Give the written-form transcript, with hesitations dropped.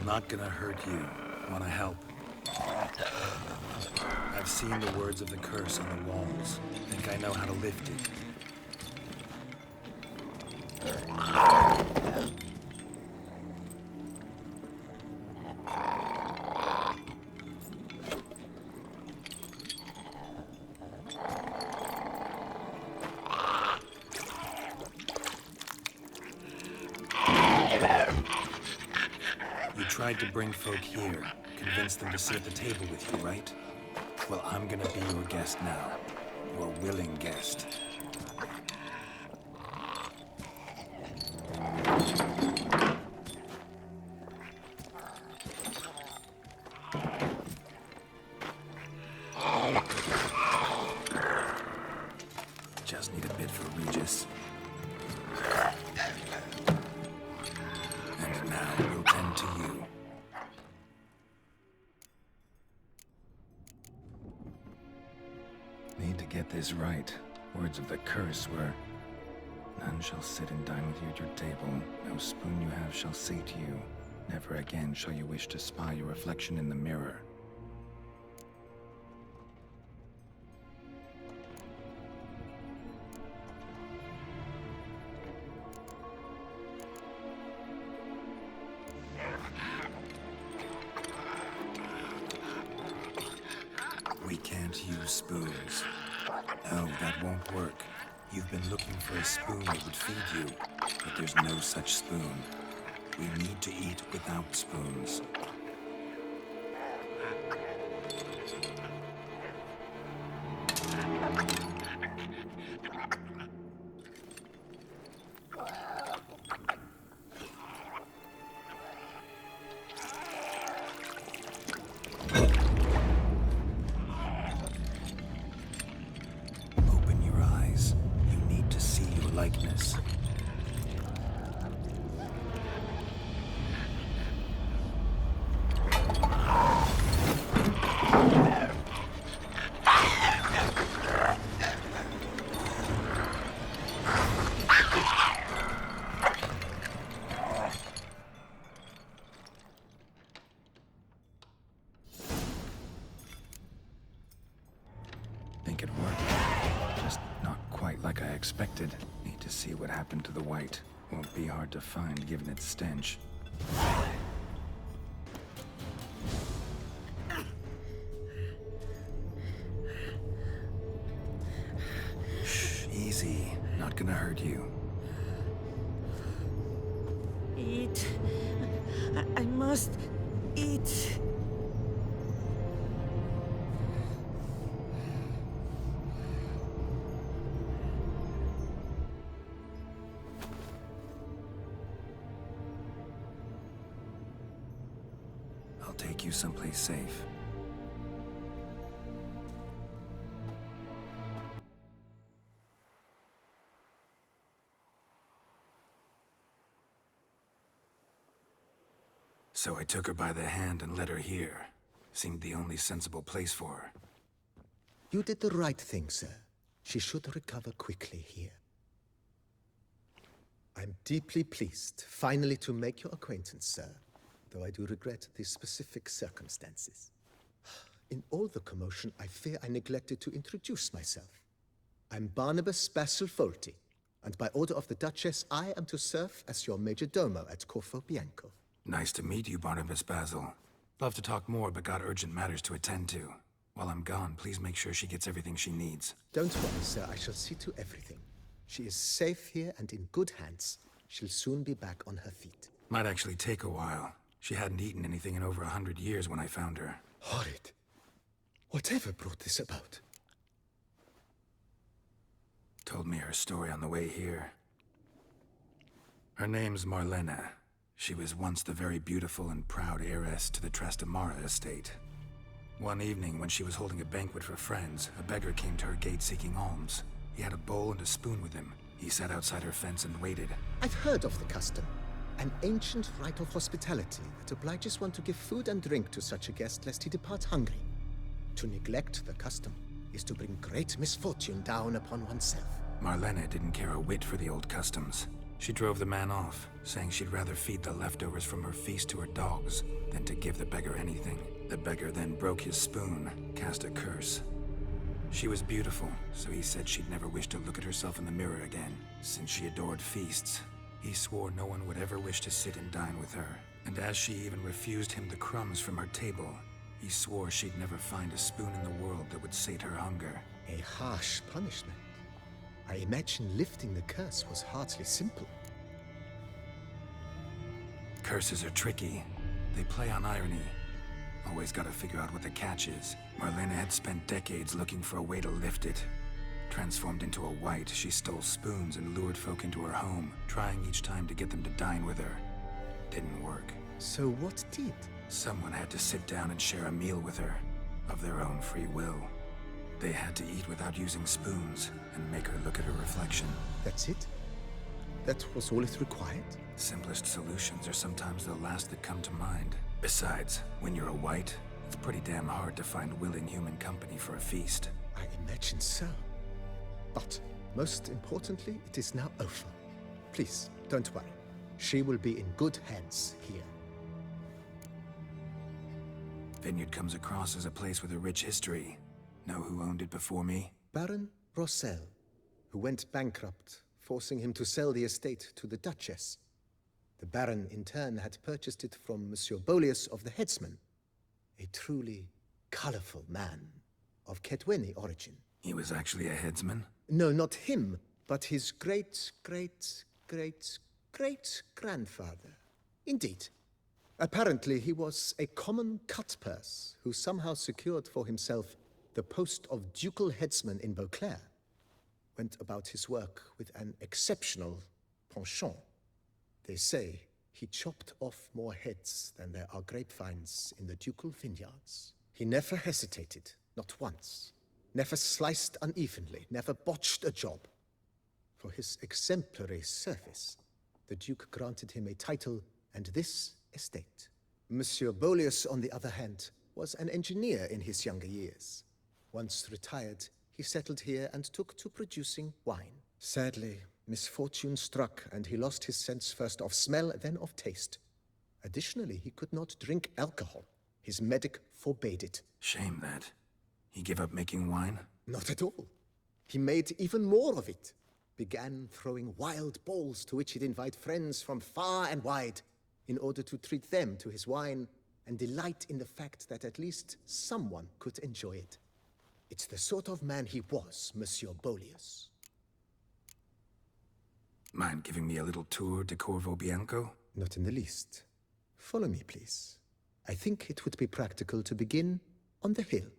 Not gonna hurt you. Wanna help? I've seen the words of the curse on the walls. Think I know how to lift it. Tried to bring folk here, convince them to sit at the table with you, right? Well, I'm gonna be your guest now. Your willing guest. Just need a bit for Regis. And now we'll tend to you. Need to get this right. Words of the curse were, none shall sit and dine with you at your table. No spoon you have shall say to you, never again shall you wish to spy your reflection in the mirror. We can't use spoons. No, that won't work. You've been looking for a spoon that would feed you, but there's no such spoon. We need to eat without spoons. Likeness. Think it worked. Just not quite like I expected. Need to see what happened to the Wight. Won't be hard to find given its stench. Shh, easy. Not gonna hurt you. Eat. I must eat. I'll take you someplace safe. So I took her by the hand and led her here. Seemed the only sensible place for her. You did the right thing, sir. She should recover quickly here. I'm deeply pleased, finally, to make your acquaintance, sir, though I do regret the specific circumstances. In all the commotion, I fear I neglected to introduce myself. I'm Barnabas Basilfolti, and by order of the Duchess, I am to serve as your major domo at Corvo Bianco. Nice to meet you, Barnabas Basil. Love to talk more, but got urgent matters to attend to. While I'm gone, please make sure she gets everything she needs. Don't worry, sir. I shall see to everything. She is safe here and in good hands. She'll soon be back on her feet. Might actually take a while. She hadn't eaten anything in over 100 years when I found her. Horrid. Whatever brought this about? Told me her story on the way here. Her name's Marlena. She was once the very beautiful and proud heiress to the Trastamara estate. One evening, when she was holding a banquet for friends, a beggar came to her gate seeking alms. He had a bowl and a spoon with him. He sat outside her fence and waited. I've heard of the custom. An ancient rite of hospitality that obliges one to give food and drink to such a guest lest he depart hungry. To neglect the custom is to bring great misfortune down upon oneself. Marlena didn't care a whit for the old customs. She drove the man off, saying she'd rather feed the leftovers from her feast to her dogs than to give the beggar anything. The beggar then broke his spoon, cast a curse. She was beautiful, so he said she'd never wish to look at herself in the mirror again. Since she adored feasts, he swore no one would ever wish to sit and dine with her. And as she even refused him the crumbs from her table, he swore she'd never find a spoon in the world that would sate her hunger. A harsh punishment. I imagine lifting the curse was hardly simple. Curses are tricky. They play on irony. Always gotta figure out what the catch is. Marlena had spent decades looking for a way to lift it. Transformed into a Wight, she stole spoons and lured folk into her home, trying each time to get them to dine with her. Didn't work. So what did? Someone had to sit down and share a meal with her, of their own free will. They had to eat without using spoons, and make her look at her reflection. That's it? That was all it required? Simplest solutions are sometimes the last that come to mind. Besides, when you're a Wight, it's pretty damn hard to find willing human company for a feast. I imagine so. But, most importantly, it is now over. Please, don't worry. She will be in good hands here. Vineyard comes across as a place with a rich history. Know who owned it before me? Baron Rossel, who went bankrupt, forcing him to sell the estate to the Duchess. The Baron, in turn, had purchased it from Monsieur Bolius of the Headsman, a truly colorful man of Ketweni origin. He was actually a headsman? No, not him, but his great-grandfather. Indeed. Apparently, he was a common cutpurse who somehow secured for himself the post of ducal headsman in Beauclair. Went about his work with an exceptional penchant. They say he chopped off more heads than there are grapevines in the ducal vineyards. He never hesitated, not once. Never sliced unevenly, never botched a job. For his exemplary service, the Duke granted him a title and this estate. Monsieur Bolius, on the other hand, was an engineer in his younger years. Once retired, he settled here and took to producing wine. Sadly, misfortune struck and he lost his sense first of smell, then of taste. Additionally, he could not drink alcohol. His medic forbade it. Shame that. He gave up making wine? Not at all. He made even more of it. Began throwing wild balls to which he'd invite friends from far and wide in order to treat them to his wine and delight in the fact that at least someone could enjoy it. It's the sort of man he was, Monsieur Bolius. Mind giving me a little tour de Corvo Bianco? Not in the least. Follow me, please. I think it would be practical to begin on the hill.